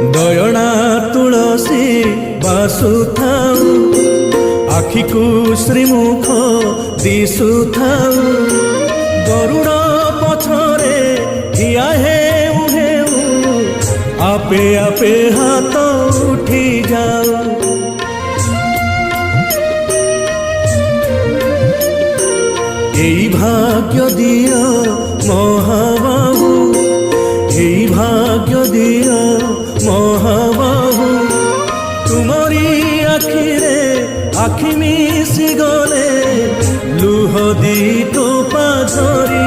दयणा तुलसी बासुथाऊ आखि को श्रीमुख दिशुथाऊ गरुड़ पछरे ठिया हेउ हेउ आपे आपे हाथ उठी जाऊ এই ভাগ্য দিও মহাবাহু এই ভাগ্য দিও মহাবাহু তুমরি আখিরে আখি মিশি গলে লুহ দি টোপা ঝরি